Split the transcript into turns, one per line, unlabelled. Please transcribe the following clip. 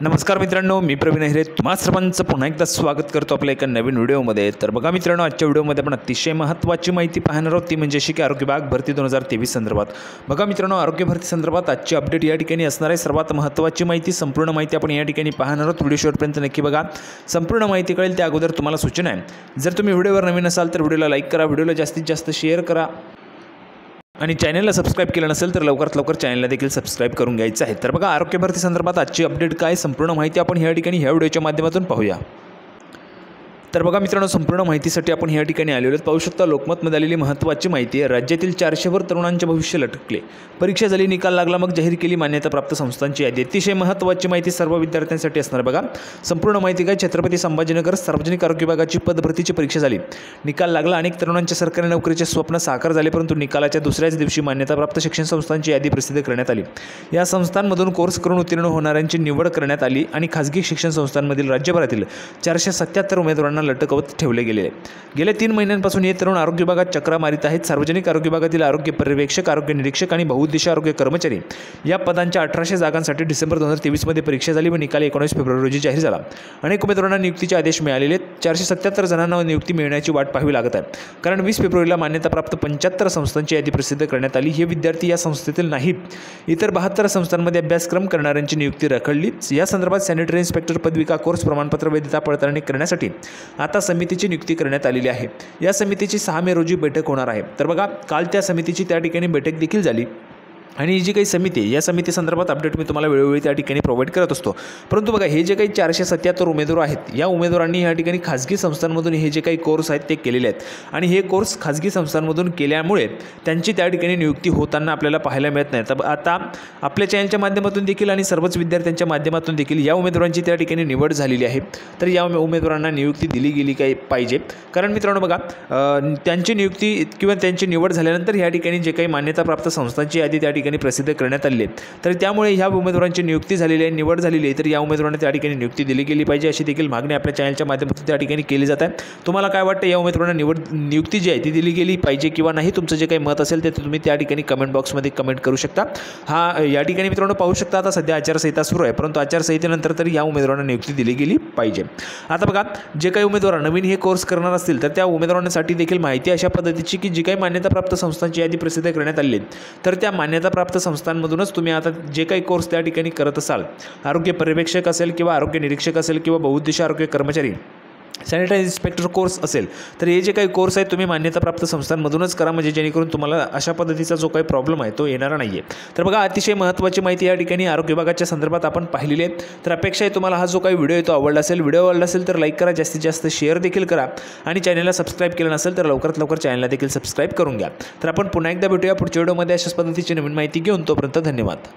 नमस्कार मित्रांनो, मी प्रवीण अहिरे तुम्हा सर्वांचं पुन्हा एकदा स्वागत करतो आपल्या एका नवीन व्हिडिओमध्ये। तर बघा मित्रांनो, आजच्या व्हिडिओमध्ये आपण अतिशय महत्त्वाची माहिती पाहणार आहोत, ती म्हणजे अशी की आरोग्य विभाग भरती 2023 संदर्भात। बघा मित्रांनो, आरोग्य भरती संदर्भात आजची अपडेट या ठिकाणी असणार आहे। सर्वात महत्त्वाची माहिती, संपूर्ण माहिती आपण या ठिकाणी पाहणार आहोत। व्हिडिओ शेवटपर्यंत नक्की बघा, संपूर्ण माहिती कळेल। त्या अगोदर तुम्हाला सूचना आहे, जर तुम्ही व्हिडिओवर नवीन असाल तर व्हिडिओला लाईक करा, व्हिडिओला जास्तीत जास्त शेअर करा आणि चॅनलला सबस्क्राइब केलं नसेल तर लवकरात लवकर चॅनलला देखील सबस्क्राइब करून घ्यायचं आहे। तर बघा, आरोग्य भरती संदर्भात आजची अपडेट काय, संपूर्ण माहिती आपण या ठिकाणी ह्या व्हिडिओच्या माध्यमातून पाहूया। तर बघा मित्रांनो, संपूर्ण माहितीसाठी आपण या ठिकाणी आलेलो आहोत। पाहू शकता, लोकमतमध्ये आलेली महत्त्वाची माहिती आहे। राज्यातील 400वर तरुणांचे भविष्य लटकले, परीक्षा झाली, निकाल लागला, मग जाहीर केली मान्यताप्राप्त संस्थांची यादी। अतिशय महत्त्वाची माहिती सर्व विद्यार्थ्यांसाठी असणार। बघा, संपूर्ण माहिती काय, छत्रपती संभाजीनगर सार्वजनिक आरोग्य विभागाची पदभरतीची परीक्षा झाली, निकाल लागला, अनेक तरुणांच्या सरकारी नोकरीचे स्वप्न साकार झाले, परंतु निकालाच्या दुसऱ्याच दिवशी मान्यताप्राप्त शिक्षण संस्थांची यादी प्रसिद्ध करण्यात आली। या संस्थांमधून कोर्स करून उत्तीर्ण होणाऱ्यांची निवड करण्यात आली आणि खासगी शिक्षण संस्थांमधील राज्यभरातील 477 उमेदवारांना लटकवत ठेवले गेले। गेल्या 3 महिन्यांपासून हे तरुण आरोग्य विभागात चक्रा मारित आहेत। सार्वजनिक आरोग्य विभागातील आरोग्य पर्यवेक्षक, आरोग्य निरीक्षक आणि बहुउद्देशीय आरोग्य कर्मचारी या पदांच्या 1800 जागांसाठी डिसेंबर 2023 मध्ये परीक्षा झाली व निकाल 19 फेब्रुवारी रोजी जाहीर झाला। अनेक उमेदवारांना नियुक्तीचे आदेश मिळालेले, 477 जणांना नियुक्ती मिळण्याची वाट पाहावी लागत आहे, कारण 20 फेब्रुवारीला मान्यताप्राप्त 75 संस्थांची यादी प्रसिद्ध करण्यात आली। हे विद्यार्थी या संस्थेतील नाहीत, इतर 72 संस्थांमध्ये अभ्यासक्रम करणाऱ्यांची नियुक्ती रखडली। या संदर्भात सॅनिटरी इन्स्पेक्टर पदविका कोर्स प्रमाणपत्र वैधता पडताळणी करण्यासाठी आता समितीची नियुक्ती करण्यात आलेली आहे। या समितीची 6 मे रोजी बैठक होणार आहे। तर बघा, काल त्या समितीची त्या ठिकाणी बैठक देखील झाली आणि ही जी काही समिती आहे, या समिती संदर्भात अपडेट मी तुम्हाला वेळोवेळी त्या ठिकाणी प्रोव्हाइड करत असतो। परंतु बघा, हे जे काही 477 उमेदवार आहेत, या उमेदवारांनी या ठिकाणी खाजगी संस्थांमधून हे जे काही कोर्स आहेत ते केलेले आहेत आणि हे कोर्स खाजगी संस्थांमधून केल्यामुळे त्यांची त्या ठिकाणी नियुक्ती होताना आपल्याला पाहायला मिळत नाही। तर आता आपल्या चॅनलच्या माध्यमातून देखील आणि सर्वच विद्यार्थ्यांच्या माध्यमातून देखील या उमेदवारांची त्या ठिकाणी निवड झालेली आहे। तर या उमेदवारांना नियुक्ती दिली गेली काय पाहिजे, कारण मित्रांनो बघा, त्यांची नियुक्ती किंवा त्यांची निवड झाल्यानंतर या ठिकाणी जे काही मान्यताप्राप्त संस्थांची यादी त्या ठिकाणी प्रसिद्ध करण्यात आली आहे, तर त्यामुळे ह्या उमेदवारांची नियुक्ती झालेली आहे, निवड झालेली आहे, तर या उमेदवारांना त्या ठिकाणी नियुक्ती दिली गेली पाहिजे, अशी देखील मागणी आपल्या चॅनलच्या माध्यमातून त्या ठिकाणी केली जात आहे। तुम्हाला काय वाटतं, या उमेदवारांना नियुक्ती जी आहे ती दिली गेली पाहिजे किंवा नाही? तुमचं जे काही मत असेल ते तुम्ही त्या ठिकाणी कमेंट बॉक्समध्ये कमेंट करू शकता। या ठिकाणी मित्रांनो पाहू शकता, आता सध्या आचारसंहिता सुरू आहे, परंतु आचारसंहितेनंतर तरी या उमेदवारांना नियुक्ती दिली गेली पाहिजे। आता बघा, जे काही उमेदवार नवीन हे कोर्स करणार असतील तर त्या उमेदवारांसाठी देखील माहिती अशा पद्धतीची की जी काही मान्यताप्राप्त संस्थांची यादी प्रसिद्ध करण्यात आली आहे, तर त्या मान्यताप्राप्त संस्थांमधूनच तुम्ही आता जे काही कोर्स त्या ठिकाणी करत असाल, आरोग्य पर्यवेक्षक असेल किंवा आरोग्य निरीक्षक असेल किंवा बहुउद्देशीय आरोग्य कर्मचारी, सॅनिटरी इन्स्पेक्टर कोर्स असेल, तर हे जे काही कोर्स आहेत तुम्ही मान्यताप्राप्त संस्थांमधूनच करा, म्हणजे जेणेकरून तुम्हाला अशा पद्धतीचा जो काही प्रॉब्लेम आहे तो येणार नाही आहे। तर बघा, अतिशय महत्त्वाची माहिती या ठिकाणी आरोग्य विभागाच्या संदर्भात आपण पाहिलेली आहे। तर अपेक्षा आहे तुम्हाला हा जो काही व्हिडिओ आहे तो आवडला असेल। व्हिडिओ आवडला असेल तर लाईक करा, जास्तीत जास्त शेअर देखील करा आणि चॅनलला सबस्क्राईब केलं नसेल तर लवकरात लवकर चॅनलला देखील सबस्क्राईब करून घ्या। तर आपण पुन्हा एकदा भेटूया पुढच्या व्हिडिओमध्ये अशाच पद्धतीची नवीन माहिती घेऊन। तोपर्यंत धन्यवाद।